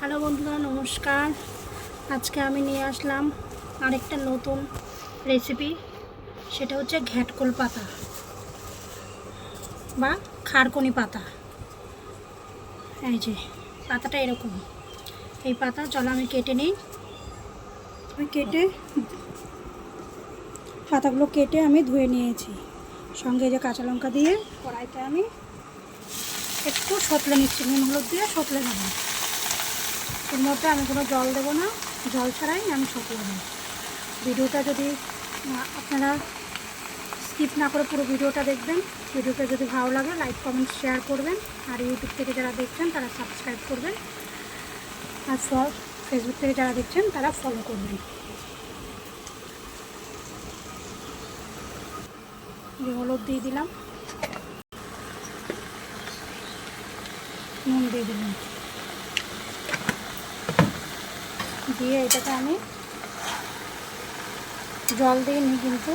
Hello বন্ধুরা, নমস্কার। আজকে আমি নিয়ে আসলাম আরেকটা নতুন রেসিপি। সেটা হচ্ছে ঘ্যাটকোল পাতা বা খারকনি পাতা। এই যে পাতাটা এরকম, এই পাতা চলো আমি কেটে নিই। পাতাগুলো কেটে আমি ধুয়ে নিয়েছি, সঙ্গে যে কাঁচা লঙ্কা দিয়ে কড়াইতে আমি একটু সতলে নিচ্ছি, নুন হলুদ দিয়ে সতলে নেব। এর মধ্যে আমি কোনো জল দেবো না, জল ছাড়াই আমি সতলে নেব। ভিডিওটা যদি আপনারা স্কিপ না করে পুরো ভিডিওটা দেখবেন। ভিডিওটা যদি ভালো লাগে লাইক কমেন্ট শেয়ার করবেন, আর ইউটিউব থেকে যারা দেখছেন তারা সাবস্ক্রাইব করবেন, আর ফেসবুক থেকে যারা দেখছেন তারা ফলো করবেন। হলুদ দিয়ে দিলাম, নুন দিয়ে দিলাম, দিয়ে এটাকে আমি জল দিইনি কিন্তু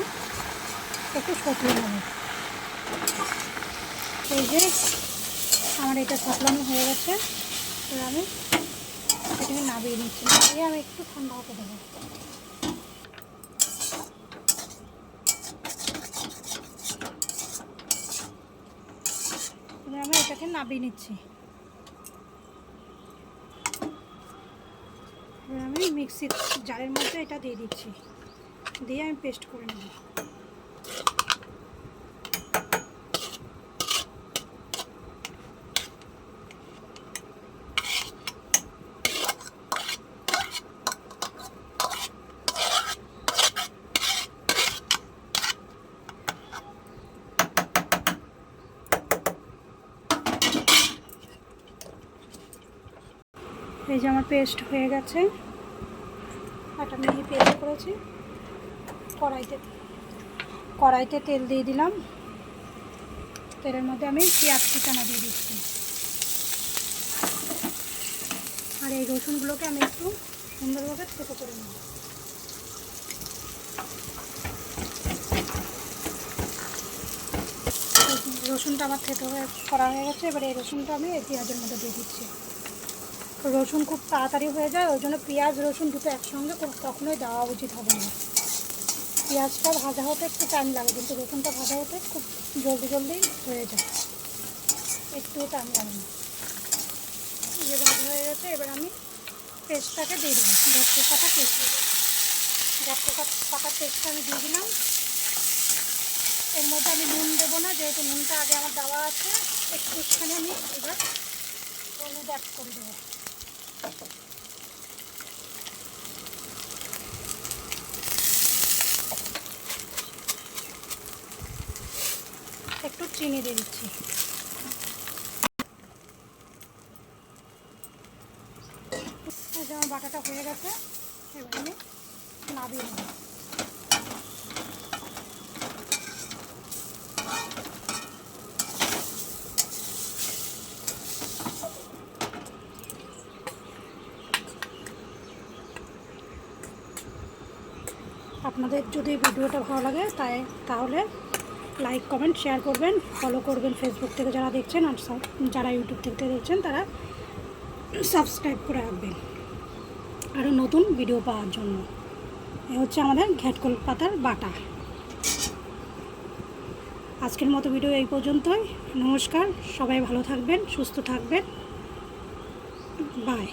একটু সতলে নেব। এই যে আমার এটা সতলানো হয়ে গেছে, এবার আমি এটাকে নামিয়ে নিচ্ছি। নামিয়ে আমি একটু ঠান্ডা হতে দেবো। এবার আমি এটাকে নামিয়ে নিচ্ছি। এবার আমি মিক্সির জারের মধ্যে এটা দিয়ে দিচ্ছি, দিয়ে আমি পেস্ট করে নেব। এই যে আমার পেস্ট হয়ে গেছে, একটা মিহি পেস্ট করেছি। কড়াইতে তেল দিয়ে দিলাম। তেলের মধ্যে আমি পেঁয়াজ কুচানো দিয়ে দিচ্ছি, আর এই রসুনগুলোকে আমি একটু সুন্দরভাবে থেতো করে নেব। রসুনটা আমার থেতো করা হয়ে গেছে। এবার এই রসুনটা আমি এই পেঁয়াজের মধ্যে দিয়ে দিচ্ছি। রসুন খুব তাড়াতাড়ি হয়ে যায়, ওই জন্য পেঁয়াজ রসুন দুটো একসঙ্গে কখনোই দেওয়া উচিত হবে না। পেঁয়াজটা ভাজা হতে একটু টাইম লাগে, কিন্তু রসুনটা ভাজা হতে খুব জলদি হয়ে যায়, একটু টাইম লাগে না। যে ভাজা হয়ে গেছে, এবার আমি পেস্টটাকে দিয়ে দেবো। ঘ্যাটকোল পাতার পেস্টটা আমি দিয়ে দিলাম। এর মধ্যে আমি নুন দেবো না, যেহেতু নুনটা আগে আমার দেওয়া আছে। একটুখানি আমি এবার হলুদ অ্যাড করে দেবো। একটু চিনি দিয়ে দিচ্ছি। আমার বাটাটা হয়ে গেছে, এবার আমি নামিয়ে নেব। আপনাদের যদি ভিডিওটা ভালো লাগে তাহলে লাইক কমেন্ট শেয়ার করবেন, ফলো করবেন ফেসবুক থেকে যারা দেখছেন, আর যারা ইউটিউব থেকে দেখছেন তারা সাবস্ক্রাইব করে রাখবেন আরও নতুন ভিডিও পাওয়ার জন্য। এ হচ্ছে আমাদের ঘ্যাটকোল পাতার বাটা। আজকের মতো ভিডিও এই পর্যন্তই। নমস্কার, সবাই ভালো থাকবেন, সুস্থ থাকবেন, বাই।